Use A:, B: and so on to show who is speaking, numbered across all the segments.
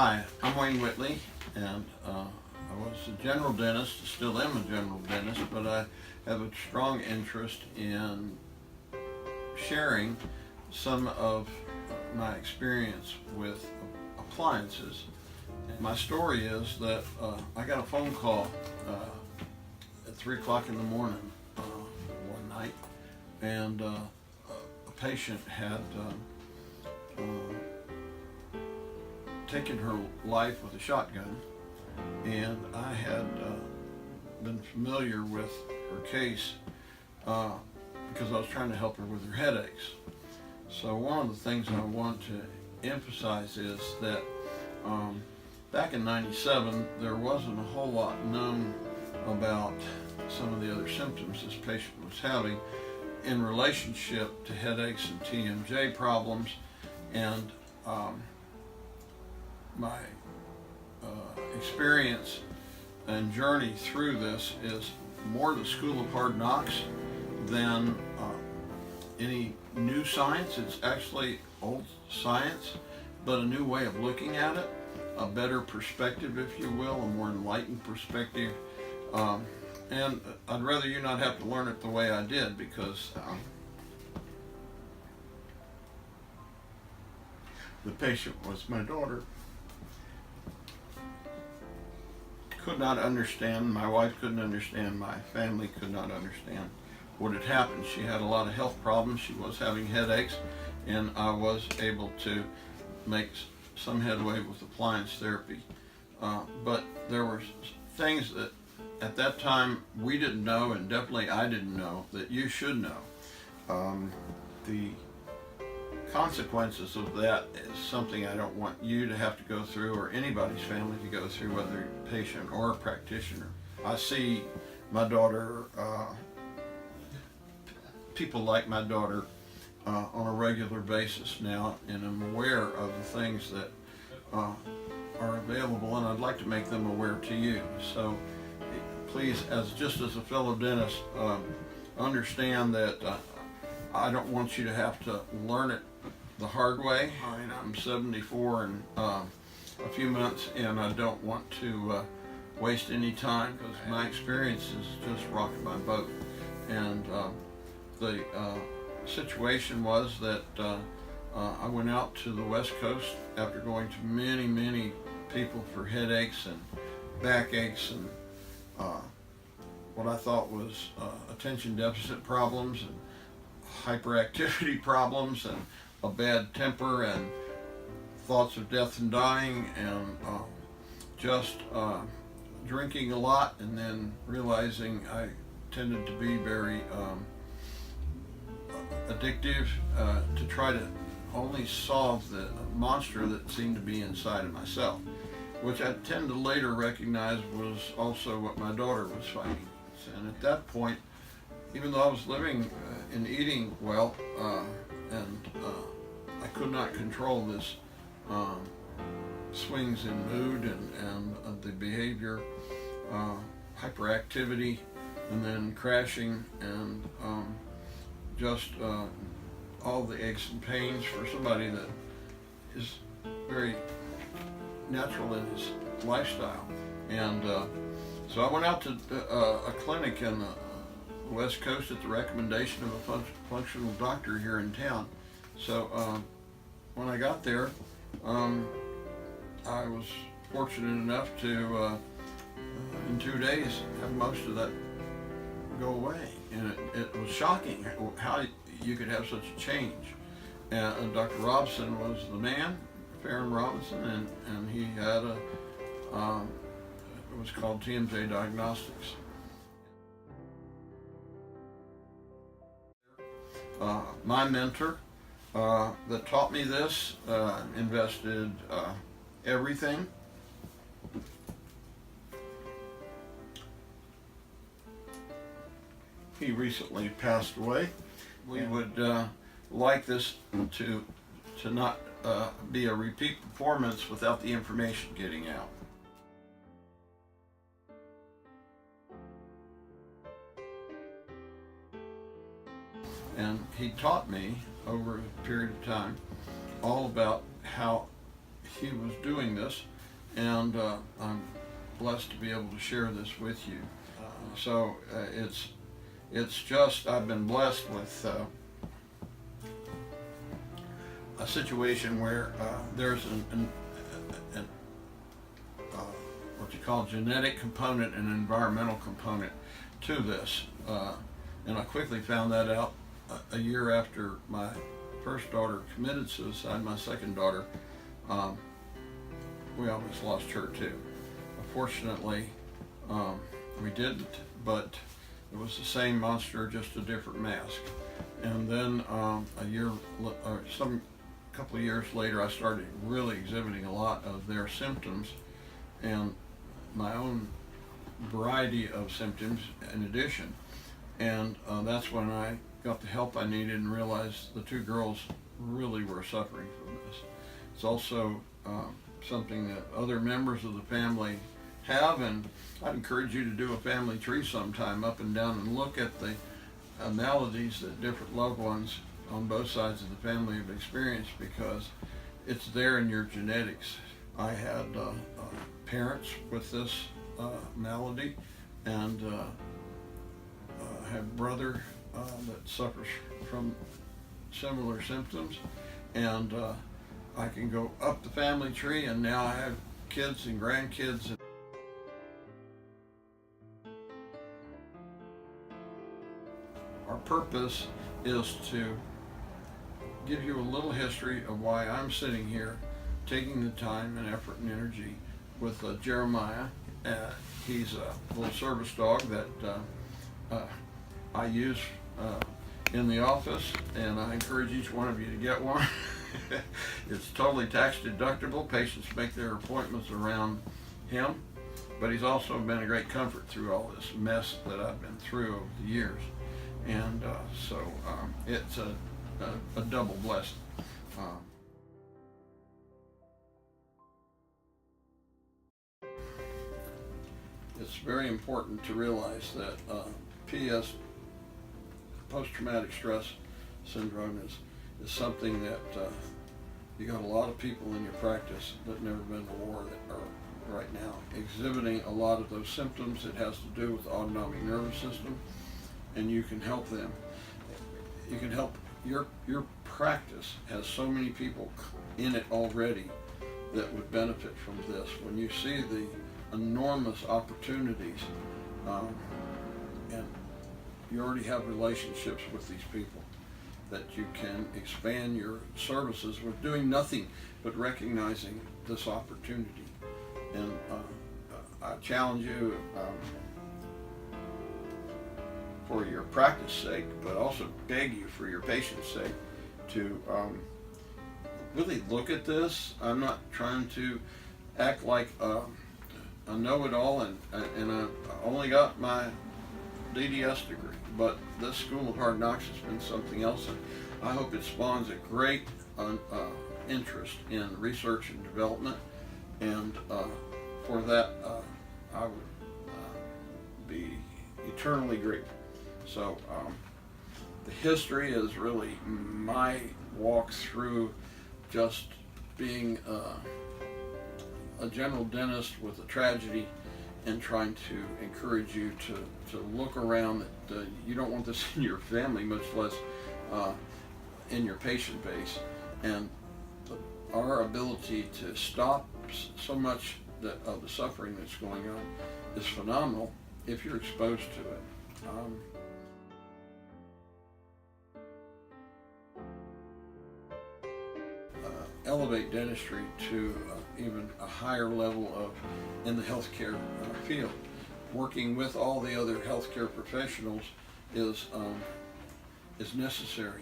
A: Hi, I'm Wayne Whitley, and I was a general dentist, still am a general dentist, but I have a strong interest in sharing some of my experience with appliances. My story is that I got a phone call at 3 o'clock in the morning one night, and a patient had taken her life with a shotgun, and I had been familiar with her case because I was trying to help her with her headaches. So one of the things I want to emphasize is that back in '97 there wasn't a whole lot known about some of the other symptoms this patient was having in relationship to headaches and TMJ problems, and my experience and journey through this is more the school of hard knocks than any new science. It's actually old science, but a new way of looking at it, a better perspective, if you will, a more enlightened perspective. And I'd rather you not have to learn it the way I did, because the patient was my daughter. Could not understand, my wife couldn't understand, my family could not understand what had happened. She had a lot of health problems, she was having headaches, and I was able to make some headway with appliance therapy. But there were things that at that time we didn't know, and definitely I didn't know, that you should know. The consequences of that is something I don't want you to have to go through, or anybody's family to go through, whether you're a patient or a practitioner. I see my daughter, people like my daughter on a regular basis now, and I'm aware of the things that are available, and I'd like to make them aware to you. So please, just as a fellow dentist, understand that I don't want you to have to learn it the hard way. I'm 74 in a few months, and I don't want to waste any time, because my experience is just rocking my boat. And the situation was that I went out to the West Coast after going to many people for headaches and backaches and what I thought was attention deficit problems and hyperactivity problems and a bad temper and thoughts of death and dying, and just drinking a lot, and then realizing I tended to be very addictive to try to only solve the monster that seemed to be inside of myself, which I tend to later recognize was also what my daughter was fighting. And at that point, even though I was living and eating well, and I could not control this swings in mood and the behavior, hyperactivity, and then crashing, and just all the aches and pains for somebody that is very natural in his lifestyle. And so I went out to a clinic in the West Coast at the recommendation of a functional doctor here in town. So when I got there, I was fortunate enough to, in 2 days, have most of that go away. And it was shocking how you could have such a change. And Dr. Robinson was the man, Farron Robinson, and he had it was called TMJ Diagnostics. My mentor that taught me this invested everything. He recently passed away. We would like this to not be a repeat performance without the information getting out. And he taught me over a period of time all about how he was doing this, and I'm blessed to be able to share this with you. It's just, I've been blessed with a situation where there's what you call genetic component and environmental component to this. And I quickly found that out a year after my first daughter committed suicide. My second daughter, we almost lost her too. Fortunately, we didn't, but it was the same monster, just a different mask. And then couple of years later, I started really exhibiting a lot of their symptoms and my own variety of symptoms in addition. And that's when I got the help I needed and realized the two girls really were suffering from this. It's also something that other members of the family have, and I'd encourage you to do a family tree sometime, up and down, and look at the maladies that different loved ones on both sides of the family have experienced, because it's there in your genetics. I had parents with this malady, and I have a brother that suffers from similar symptoms, and I can go up the family tree, and now I have kids and grandkids. Our purpose is to give you a little history of why I'm sitting here taking the time and effort and energy with Jeremiah. He's a little service dog that I use in the office, and I encourage each one of you to get one. It's totally tax deductible. Patients make their appointments around him, but he's also been a great comfort through all this mess that I've been through over the years. And so it's a double blessing. It's very important to realize that PS, post-traumatic stress syndrome, is something that you got a lot of people in your practice that never been to war that are right now exhibiting a lot of those symptoms. It has to do with the autonomic nervous system, and you can help them. You can help. Your practice has so many people in it already that would benefit from this. When you see the enormous opportunities, and you already have relationships with these people, that you can expand your services with doing nothing but recognizing this opportunity. And I challenge you, for your practice sake, but also beg you for your patient's sake, to really look at this. I'm not trying to act like a know-it-all, and I only got my DDS degree, but this School of Hard Knocks has been something else, and I hope it spawns a great interest in research and development, and for that I would be eternally grateful. So the history is really my walk through just being a general dentist with a tragedy, and trying to encourage you to look around. That you don't want this in your family, much less in your patient base. And our ability to stop so much of the suffering that's going on is phenomenal if you're exposed to it. Elevate dentistry to even a higher level in the healthcare field. Working with all the other healthcare professionals is necessary.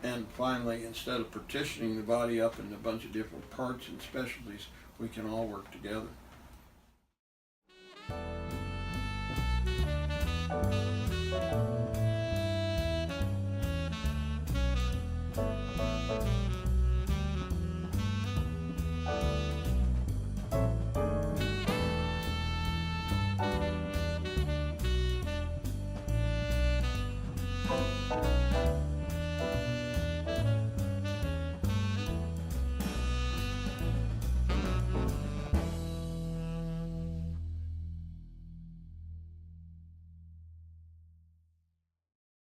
A: And finally, instead of partitioning the body up into a bunch of different parts and specialties, we can all work together.